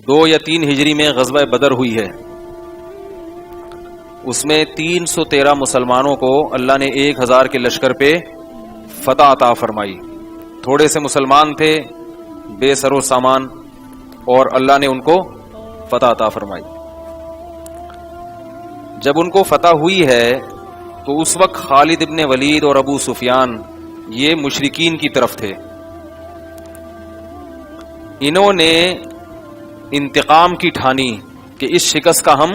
2 یا 3 ہجری میں غزوہ بدر ہوئی ہے. اس میں 313 مسلمانوں کو اللہ نے 1000 کے لشکر پہ فتح عطا فرمائی. تھوڑے سے مسلمان تھے، بے سر و سامان، اور اللہ نے ان کو فتح عطا فرمائی. جب ان کو فتح ہوئی ہے تو اس وقت خالد ابن ولید اور ابو سفیان یہ مشرکین کی طرف تھے. انہوں نے انتقام کی ٹھانی کہ اس شکست کا ہم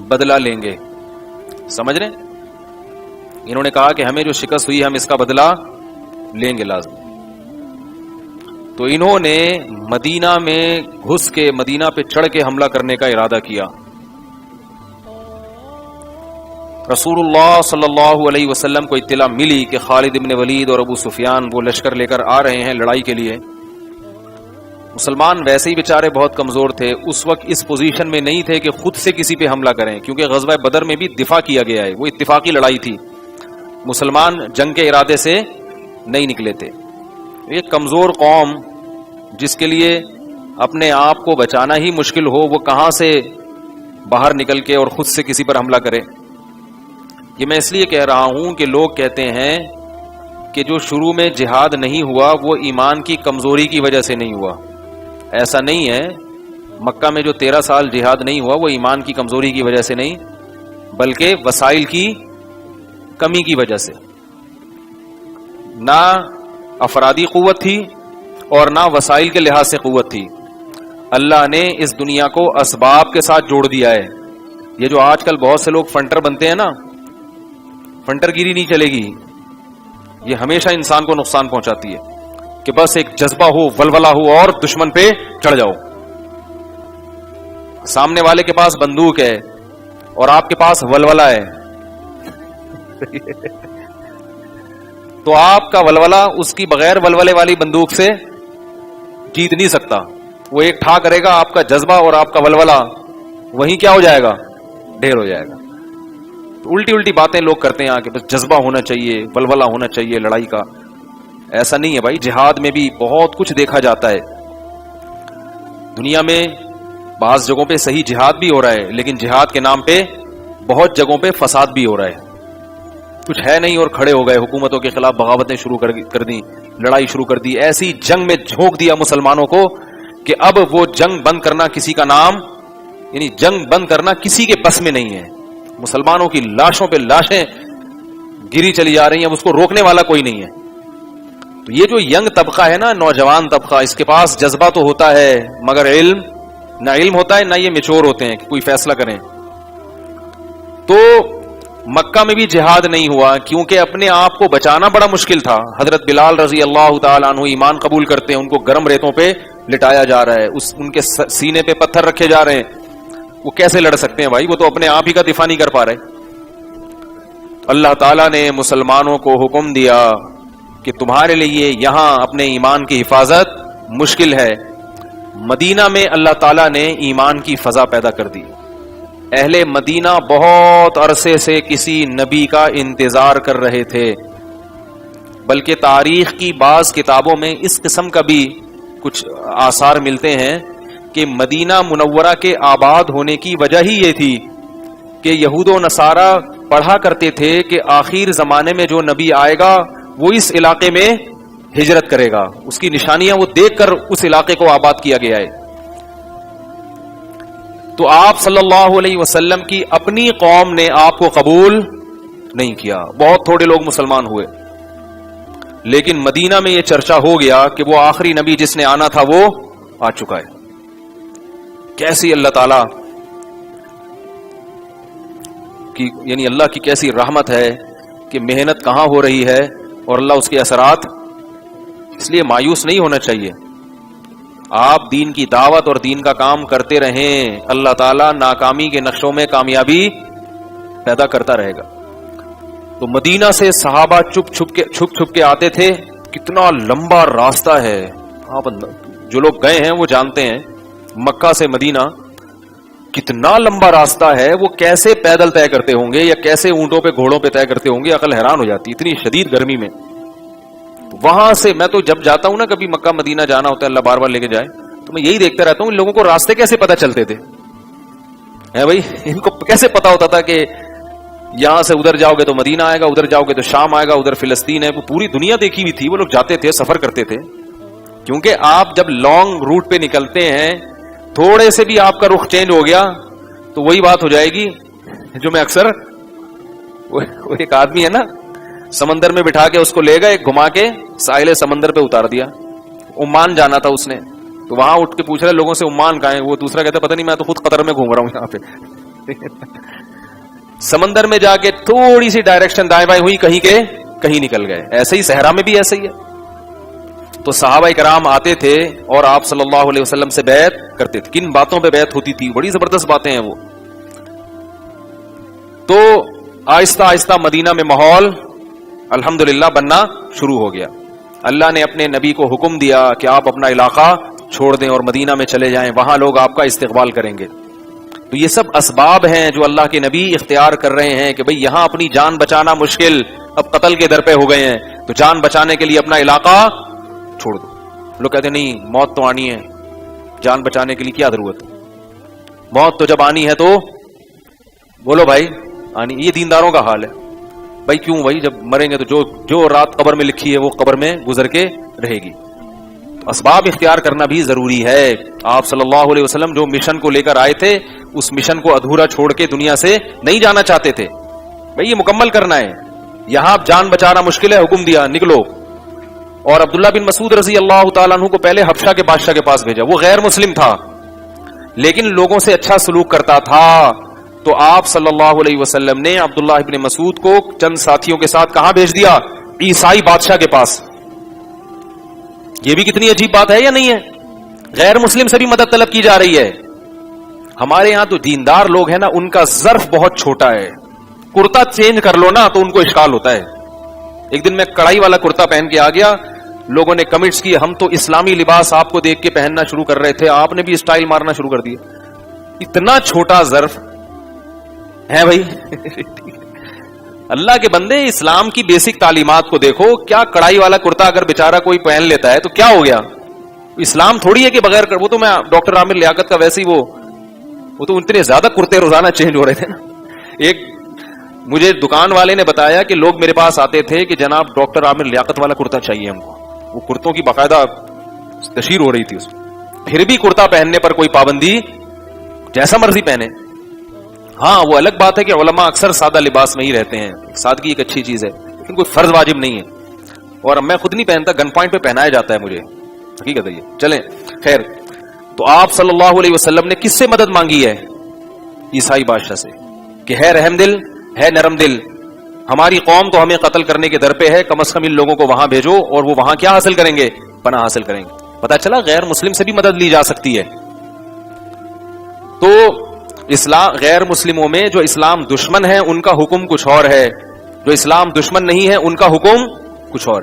بدلہ لیں گے. سمجھ رہے؟ انہوں نے کہا کہ ہمیں جو شکست ہوئی ہم اس کا بدلہ لیں گے لازم. تو انہوں نے مدینہ میں گھس کے مدینہ پہ چڑھ کے حملہ کرنے کا ارادہ کیا. رسول اللہ صلی اللہ علیہ وسلم کو اطلاع ملی کہ خالد ابن ولید اور ابو سفیان وہ لشکر لے کر آ رہے ہیں لڑائی کے لیے. مسلمان ویسے ہی بیچارے بہت کمزور تھے، اس وقت اس پوزیشن میں نہیں تھے کہ خود سے کسی پہ حملہ کریں، کیونکہ غزوہ بدر میں بھی دفاع کیا گیا ہے، وہ اتفاقی لڑائی تھی، مسلمان جنگ کے ارادے سے نہیں نکلے تھے. ایک کمزور قوم جس کے لیے اپنے آپ کو بچانا ہی مشکل ہو، وہ کہاں سے باہر نکل کے اور خود سے کسی پر حملہ کرے. یہ میں اس لیے کہہ رہا ہوں کہ لوگ کہتے ہیں کہ جو شروع میں جہاد نہیں ہوا وہ ایمان کی کمزوری کی وجہ سے نہیں ہوا. ایسا نہیں ہے. مکہ میں جو 13 سال جہاد نہیں ہوا وہ ایمان کی کمزوری کی وجہ سے نہیں، بلکہ وسائل کی کمی کی وجہ سے. نہ افرادی قوت تھی اور نہ وسائل کے لحاظ سے قوت تھی. اللہ نے اس دنیا کو اسباب کے ساتھ جوڑ دیا ہے. یہ جو آج کل بہت سے لوگ فنٹر بنتے ہیں نا، فنٹر گیری نہیں چلے گی. یہ ہمیشہ انسان کو نقصان پہنچاتی ہے کہ بس ایک جذبہ ہو، ولولہ ہو اور دشمن پہ چڑھ جاؤ. سامنے والے کے پاس بندوق ہے اور آپ کے پاس ولولہ ہے تو آپ کا ولولہ اس کی بغیر ولولے والی بندوق سے جیت نہیں سکتا. وہ ایک ٹھا کرے گا، آپ کا جذبہ اور آپ کا ولولہ وہیں کیا ہو جائے گا؟ ڈھیر ہو جائے گا. تو الٹی باتیں لوگ کرتے ہیں کہ بس جذبہ ہونا چاہیے، ولولہ ہونا چاہیے لڑائی کا. ایسا نہیں ہے بھائی. جہاد میں بھی بہت کچھ دیکھا جاتا ہے. دنیا میں بعض جگہوں پہ صحیح جہاد بھی ہو رہا ہے، لیکن جہاد کے نام پہ بہت جگہوں پہ فساد بھی ہو رہا ہے. کچھ ہے نہیں اور کھڑے ہو گئے، حکومتوں کے خلاف بغاوتیں شروع کر دی، لڑائی شروع کر دی، ایسی جنگ میں جھونک دیا مسلمانوں کو کہ اب وہ جنگ بند کرنا کسی کا نام، یعنی جنگ بند کرنا کسی کے بس میں نہیں ہے. مسلمانوں کی لاشوں پہ لاشیں گری چلی جا رہی ہیں، اب اس کو روکنے والا کوئی نہیں ہے. تو یہ جو ینگ طبقہ ہے نا، نوجوان طبقہ، اس کے پاس جذبہ تو ہوتا ہے مگر نہ علم ہوتا ہے نہ یہ میچور ہوتے ہیں کہ کوئی فیصلہ کریں. تو مکہ میں بھی جہاد نہیں ہوا کیونکہ اپنے آپ کو بچانا بڑا مشکل تھا. حضرت بلال رضی اللہ تعالیٰ عنہ ایمان قبول کرتے ہیں، ان کو گرم ریتوں پہ لٹایا جا رہا ہے، ان کے سینے پہ پتھر رکھے جا رہے ہیں. وہ کیسے لڑ سکتے ہیں بھائی؟ وہ تو اپنے آپ ہی کا دفاع نہیں کر پا رہے. اللہ تعالیٰ نے مسلمانوں کو حکم دیا کہ تمہارے لیے یہاں اپنے ایمان کی حفاظت مشکل ہے. مدینہ میں اللہ تعالیٰ نے ایمان کی فضا پیدا کر دی. اہل مدینہ بہت عرصے سے کسی نبی کا انتظار کر رہے تھے، بلکہ تاریخ کی بعض کتابوں میں اس قسم کا بھی کچھ آثار ملتے ہیں کہ مدینہ منورہ کے آباد ہونے کی وجہ ہی یہ تھی کہ یہود و نصارہ پڑھا کرتے تھے کہ آخر زمانے میں جو نبی آئے گا وہ اس علاقے میں ہجرت کرے گا. اس کی نشانیاں وہ دیکھ کر اس علاقے کو آباد کیا گیا ہے. تو آپ صلی اللہ علیہ وسلم کی اپنی قوم نے آپ کو قبول نہیں کیا، بہت تھوڑے لوگ مسلمان ہوئے. لیکن مدینہ میں یہ چرچا ہو گیا کہ وہ آخری نبی جس نے آنا تھا وہ آ چکا ہے. کیسی اللہ تعالی کی، یعنی اللہ کی کیسی رحمت ہے کہ محنت کہاں ہو رہی ہے اور اللہ اس کے اثرات. اس لیے مایوس نہیں ہونا چاہیے. آپ دین کی دعوت اور دین کا کام کرتے رہیں، اللہ تعالیٰ ناکامی کے نقشوں میں کامیابی پیدا کرتا رہے گا. تو مدینہ سے صحابہ چھپ کے آتے تھے. کتنا لمبا راستہ ہے، آپ جو لوگ گئے ہیں وہ جانتے ہیں. مکہ سے مدینہ کتنا لمبا راستہ ہے، وہ کیسے پیدل طے کرتے ہوں گے یا کیسے اونٹوں پہ گھوڑوں پہ طے کرتے ہوں گے، عقل حیران ہو جاتی. اتنی شدید گرمی میں وہاں سے میں تو جب جاتا ہوں نا، کبھی مکہ مدینہ جانا ہوتا ہے، اللہ بار بار لے کے جائے، تو میں یہی دیکھتا رہتا ہوں ان لوگوں کو راستے کیسے پتہ چلتے تھے ہے بھائی, ان کو کیسے پتا ہوتا تھا کہ یہاں سے ادھر جاؤ گے تو مدینہ آئے گا, ادھر جاؤ گے تو شام آئے گا, ادھر فلسطین ہے. وہ پوری دنیا دیکھی ہوئی تھی, وہ لوگ جاتے تھے, سفر کرتے تھے. کیونکہ آپ جب لانگ روٹ پہ نکلتے ہیں, تھوڑے سے بھی آپ کا رخ چینج ہو گیا تو وہی بات ہو جائے گی جو میں اکثر, وہ ایک آدمی ہے نا, سمندر میں بٹھا کے اس کو لے گئے, گھما کے ساحل سمندر پہ اتار دیا. عمان جانا تھا اس نے, تو وہاں اٹھ کے پوچھ رہے لوگوں سے عمان کہاں ہے, وہ دوسرا کہتا پتہ نہیں, میں تو خود قطر میں گھوم رہا ہوں یہاں پہ. سمندر میں جا کے تھوڑی سی ڈائریکشن دائیں بائیں ہوئی, کہیں کے کہیں نکل گئے. ایسے ہی صحرا میں بھی ایسے ہی ہے. تو صحابہ کرام آتے تھے اور آپ صلی اللہ علیہ وسلم سے بیعت کرتے تھے. کن باتوں پہ بیعت ہوتی تھی؟ بڑی زبردست باتیں ہیں وہ. تو آہستہ آہستہ مدینہ میں ماحول الحمدللہ بننا شروع ہو گیا. اللہ نے اپنے نبی کو حکم دیا کہ آپ اپنا علاقہ چھوڑ دیں اور مدینہ میں چلے جائیں, وہاں لوگ آپ کا استقبال کریں گے. تو یہ سب اسباب ہیں جو اللہ کے نبی اختیار کر رہے ہیں کہ بھئی یہاں اپنی جان بچانا مشکل, اب قتل کے در پہ ہو گئے ہیں, تو جان بچانے کے لیے اپنا علاقہ چھوڑ دو. لوگ کہتے ہیں نہیں موت تو آنی ہے, جان بچانے کے لیے کیا ضرورت ہے, موت تو جب آنی ہے تو بولو بھائی آنی. یہ دینداروں کا حال ہے بھائی. کیوں بھائی, جب مریں گے تو جو رات قبر میں لکھی ہے وہ قبر میں گزر کے رہے گی. اسباب اختیار کرنا بھی ضروری ہے. آپ صلی اللہ علیہ وسلم جو مشن کو لے کر آئے تھے, اس مشن کو ادھورا چھوڑ کے دنیا سے نہیں جانا چاہتے تھے. بھئی یہ مکمل کرنا ہے. یہاں جان بچانا مشکل ہے, حکم دیا نکلو. اور عبداللہ بن مسعود رضی اللہ تعالیٰ عنہ کو پہلے حبشہ کے بادشاہ کے پاس بھیجا. وہ غیر مسلم تھا لیکن لوگوں سے اچھا سلوک کرتا تھا. تو آپ صلی اللہ علیہ وسلم نے عبداللہ بن مسعود کو چند ساتھیوں کے ساتھ کہاں بھیج دیا؟ عیسائی بادشاہ کے پاس. یہ بھی کتنی عجیب بات ہے یا نہیں ہے؟ غیر مسلم سے بھی مدد طلب کی جا رہی ہے. ہمارے یہاں تو دیندار لوگ ہیں نا, ان کا ظرف بہت چھوٹا ہے. کرتا چینج کر لو نا تو ان کو اشکال ہوتا ہے. ایک دن میں کڑائی والا کرتا پہن کے آ گیا, لوگوں نے کمنٹس کی ہم تو اسلامی لباس آپ کو دیکھ کے پہننا شروع کر رہے تھے, آپ نے بھی اسٹائل مارنا شروع کر دیا. اتنا چھوٹا ظرف ہے بھائی. اللہ کے بندے, اسلام کی بیسک تعلیمات کو دیکھو. کیا کڑائی والا کرتا اگر بیچارہ کوئی پہن لیتا ہے تو کیا ہو گیا؟ اسلام تھوڑی ہے کہ بغیر, وہ تو میں ڈاکٹر عامر لیاقت کا ویسے ہی وہ تو اتنے زیادہ کرتے روزانہ چینج ہو رہے تھے نا. ایک مجھے دکان والے نے بتایا کہ لوگ میرے پاس آتے تھے کہ جناب ڈاکٹر عامر لیاقت والا کرتا چاہیے ہم کو. وہ کرتوں کی باقاعدہ تشہیر ہو رہی تھی اس میں. پھر بھی کرتا پہننے پر کوئی پابندی, جیسا مرضی پہنے. ہاں وہ الگ بات ہے کہ علماء اکثر سادہ لباس میں ہی رہتے ہیں, سادگی ایک اچھی چیز ہے, لیکن کوئی فرض واجب نہیں ہے. اور میں خود نہیں پہنتا, گن پوائنٹ پہ پہنایا جاتا ہے مجھے, حقیقت ہے یہ. چلیں خیر, تو آپ صلی اللہ علیہ وسلم نے کس سے مدد مانگی ہے؟ عیسائی بادشاہ سے, کہ ہے رحم دل, ہے نرم دل, ہماری قوم تو ہمیں قتل کرنے کے در پہ ہے, کم از کم ان لوگوں کو وہاں بھیجو اور وہ وہاں کیا حاصل کریں گے؟ پناہ حاصل کریں گے. پتا چلا غیر مسلم سے بھی مدد لی جا سکتی ہے. تو اسلام, غیر مسلموں میں جو اسلام دشمن ہے ان کا حکم کچھ اور ہے, جو اسلام دشمن نہیں ہے ان کا حکم کچھ اور.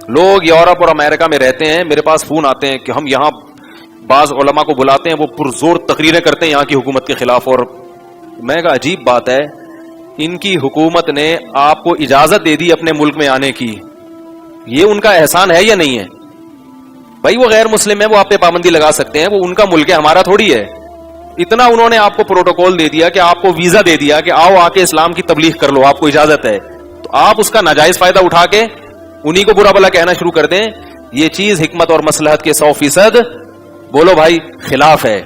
لوگ یورپ اور امریکہ میں رہتے ہیں, میرے پاس فون آتے ہیں کہ ہم یہاں بعض علماء کو بلاتے ہیں, وہ پرزور تقریریں کرتے ہیں یہاں کی حکومت کے خلاف. اور میں کہا عجیب بات ہے, ان کی حکومت نے آپ کو اجازت دے دی اپنے ملک میں آنے کی, یہ ان کا احسان ہے یا نہیں ہے؟ بھائی وہ غیر مسلم ہے, وہ آپ پہ پابندی لگا سکتے ہیں, وہ ان کا ملک ہے, ہمارا تھوڑی ہے. اتنا انہوں نے آپ کو پروٹوکول دے دیا کہ آپ کو ویزا دے دیا کہ آؤ آ کے اسلام کی تبلیغ کر لو, آپ کو اجازت ہے. تو آپ اس کا ناجائز فائدہ اٹھا کے انہی کو برا بلا کہنا شروع کر دیں. یہ چیز حکمت اور مصلحت کے 100% بولو بھائی خلاف ہے.